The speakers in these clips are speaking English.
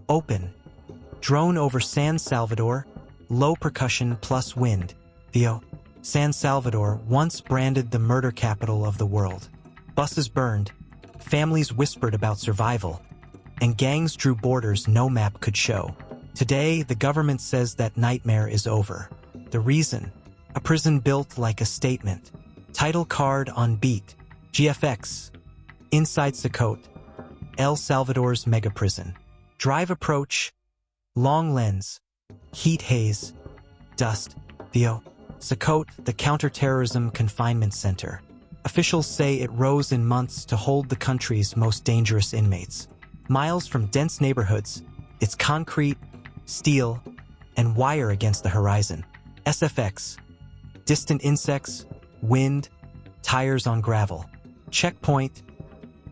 Open. Drone over San Salvador. Low percussion plus wind. Theo. San Salvador, once branded the murder capital of the world. Buses burned. Families whispered about survival. And gangs drew borders no map could show. Today, the government says that nightmare is over. The reason? A prison built like a statement. Title card on beat. GFX. Inside CECOT. El Salvador's mega prison. Drive approach. Long lens. Heat haze. Dust. Theo. CECOT, the counterterrorism confinement center. Officials say it rose in months to hold the country's most dangerous inmates. Miles from dense neighborhoods, it's concrete, steel, and wire against the horizon. SFX. Distant insects, wind, tires on gravel. Checkpoint.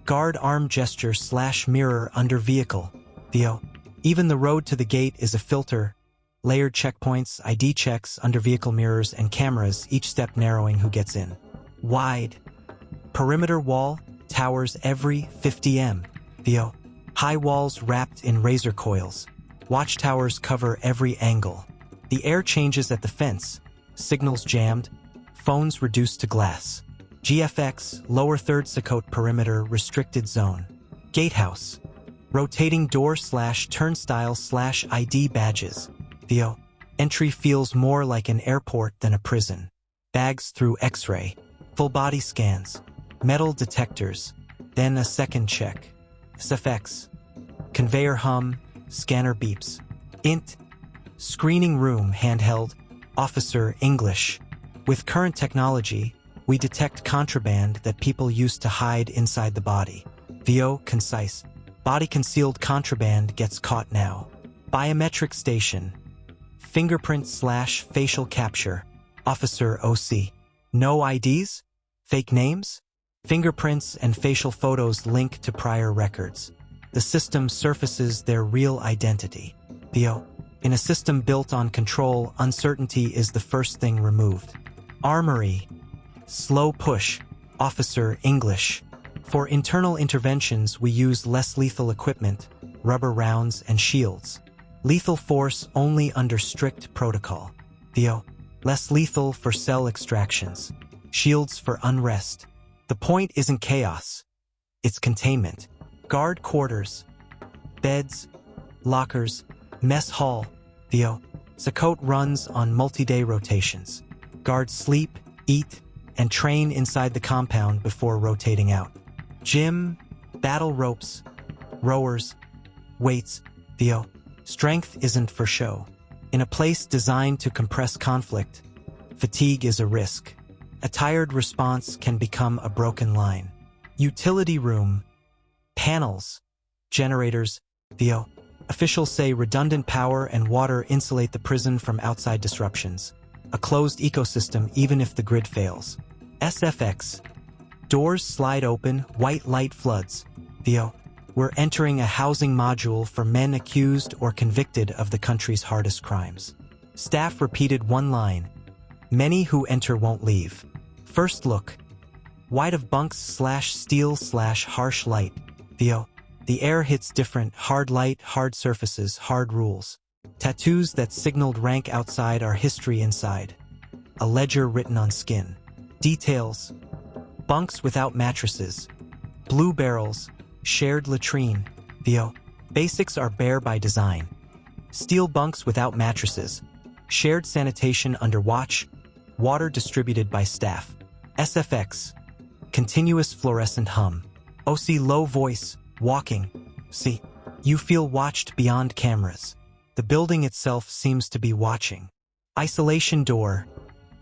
Guard arm gesture / mirror under vehicle. Theo. Even the road to the gate is a filter. Layered checkpoints, ID checks, under vehicle mirrors, and cameras, each step narrowing who gets in. Wide. Perimeter wall, towers every 50 m. Theo. High walls wrapped in razor coils. Watchtowers cover every angle. The air changes at the fence. Signals jammed. Phones reduced to glass. GFX, lower third CECOT perimeter restricted zone. Gatehouse. Rotating door / turnstile / ID badges. Theo. Entry feels more like an airport than a prison. Bags through X-ray. Full body scans. Metal detectors. Then a second check. SFX. Conveyor hum. Scanner beeps. INT. Screening room handheld. Officer English. With current technology, we detect contraband that people used to hide inside the body. VO concise. Body concealed contraband gets caught now. Biometric station. Fingerprint / facial capture. Officer OC. No IDs? Fake names? Fingerprints and facial photos link to prior records. The system surfaces their real identity. Theo. In a system built on control, uncertainty is the first thing removed. Armory. Slow push. Officer English. For internal interventions, we use less lethal equipment, rubber rounds and shields. Lethal force only under strict protocol. Theo. Less lethal for cell extractions. Shields for unrest. The point isn't chaos. It's containment. Guard quarters. Beds. Lockers. Mess hall. Theo. CECOT runs on multi-day rotations. Guards sleep, eat, and train inside the compound before rotating out. Gym. Battle ropes. Rowers. Weights. Theo. Strength isn't for show. In a place designed to compress conflict, fatigue is a risk. A tired response can become a broken line. Utility room. Panels. Generators. Theo. Officials say redundant power and water insulate the prison from outside disruptions. A closed ecosystem even if the grid fails. SFX. Doors slide open, white light floods. Theo. We're entering a housing module for men accused or convicted of the country's hardest crimes. Staff repeated one line. Many who enter won't leave. First look. White of bunks / steel / harsh light. Theo. The air hits different, hard light, hard surfaces, hard rules. Tattoos that signaled rank outside are history inside. A ledger written on skin. Details. Bunks without mattresses. Blue barrels. Shared latrine. Theo. Basics are bare by design. Steel bunks without mattresses. Shared sanitation under watch. Water distributed by staff. SFX. Continuous fluorescent hum. OC low voice. Walking. See. You feel watched beyond cameras. The building itself seems to be watching. Isolation door.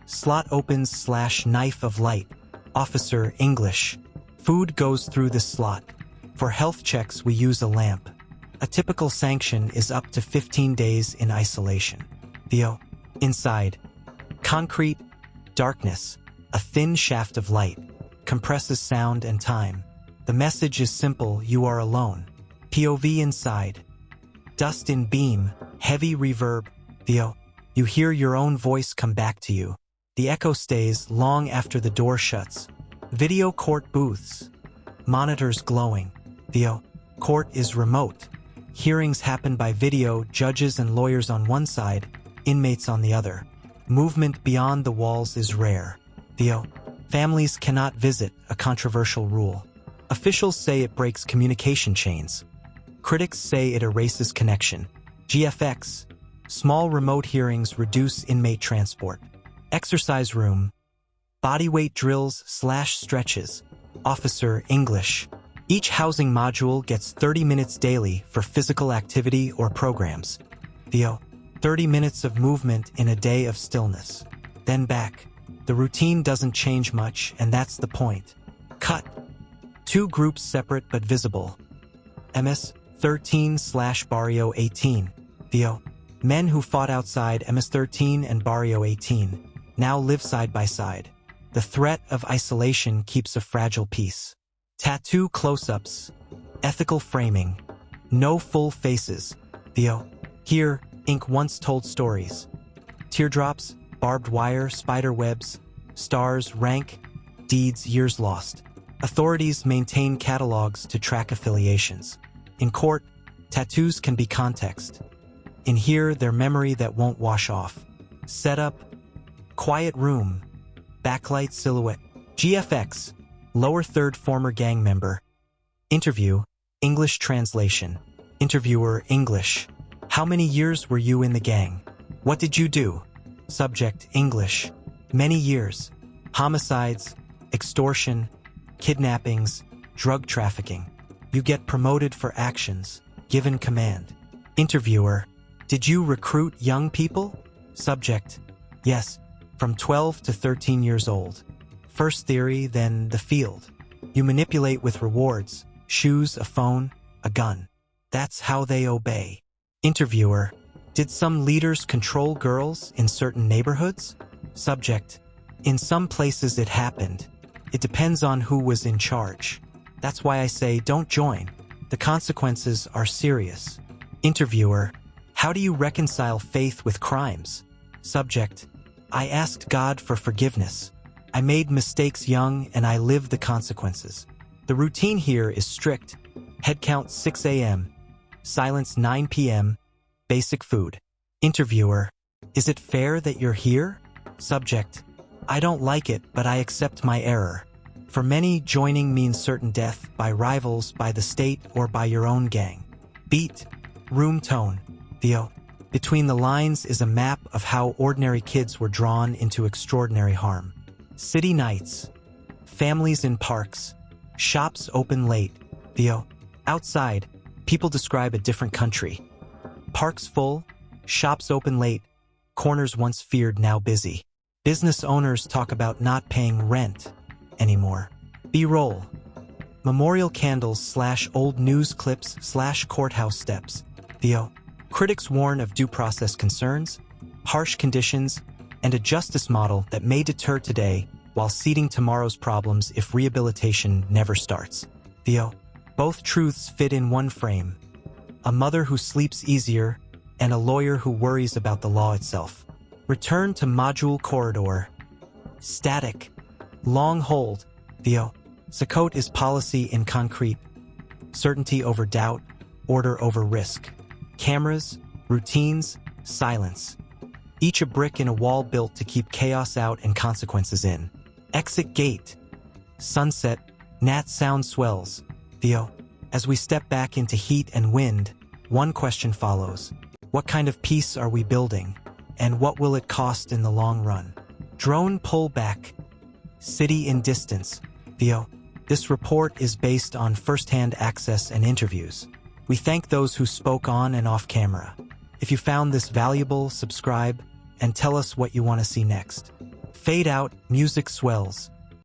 Slot opens / knife of light. Officer English. Food goes through the slot. For health checks, we use a lamp. A typical sanction is up to 15 days in isolation. Theo. Inside. Concrete. Darkness. A thin shaft of light. Compresses sound and time. The message is simple, you are alone. POV inside. Dust in beam. Heavy reverb. Theo. You hear your own voice come back to you. The echo stays long after the door shuts. Video court booths. Monitors glowing. Theo. Court is remote. Hearings happen by video, judges and lawyers on one side, inmates on the other. Movement beyond the walls is rare. Theo. Families cannot visit, a controversial rule. Officials say it breaks communication chains. Critics say it erases connection. GFX. Small remote hearings reduce inmate transport. Exercise room. Bodyweight drills/stretches. Officer English. Each housing module gets 30 minutes daily for physical activity or programs. Theo. 30 minutes of movement in a day of stillness. Then back. The routine doesn't change much, and that's the point. Cut. Two groups separate but visible. MS-13 / Barrio 18. Theo. Men who fought outside MS-13 and Barrio 18 now live side by side. The threat of isolation keeps a fragile peace. Tattoo close-ups. Ethical framing. No full faces. Theo. Here, ink once told stories. Teardrops, barbed wire, spider webs, stars, rank, deeds, years lost. Authorities maintain catalogs to track affiliations. In court, tattoos can be context. In here, they're memory that won't wash off. Setup. Quiet room. Backlight silhouette. GFX. Lower third former gang member. Interview. English translation. Interviewer English. How many years were you in the gang? What did you do? Subject English. Many years. Homicides, extortion, kidnappings, drug trafficking. You get promoted for actions, given command. Interviewer. Did you recruit young people? Subject. Yes, from 12 to 13 years old. First theory, then the field. You manipulate with rewards, shoes, a phone, a gun. That's how they obey. Interviewer. Did some leaders control girls in certain neighborhoods? Subject. In some places it happened. It depends on who was in charge. That's why I say don't join. The consequences are serious. Interviewer. How do you reconcile faith with crimes? Subject. I asked God for forgiveness. I made mistakes young and I lived the consequences. The routine here is strict. Head count 6 a.m. Silence 9 p.m. Basic food. Interviewer. Is it fair that you're here? Subject. I don't like it, but I accept my error. For many, joining means certain death by rivals, by the state, or by your own gang. Beat. Room tone. Theo. Between the lines is a map of how ordinary kids were drawn into extraordinary harm. City nights. Families in parks. Shops open late. Theo. Outside, people describe a different country. Parks full, shops open late, corners once feared now busy. Business owners talk about not paying rent anymore. B-roll. Memorial candles / old news clips / courthouse steps. Theo. Critics warn of due process concerns, harsh conditions, and a justice model that may deter today while seeding tomorrow's problems if rehabilitation never starts. Theo. Both truths fit in one frame. A mother who sleeps easier and a lawyer who worries about the law itself. Return to module corridor. Static. Long hold. Theo. CECOT is policy in concrete. Certainty over doubt, order over risk. Cameras, routines, silence. Each a brick in a wall built to keep chaos out and consequences in. Exit gate. Sunset. Nat sound swells. Theo. As we step back into heat and wind, one question follows. What kind of peace are we building? And what will it cost in the long run? Drone pullback. City in distance. Theo. This report is based on first-hand access and interviews. We thank those who spoke on and off camera. If you found this valuable, subscribe and tell us what you want to see next. Fade out, music swells.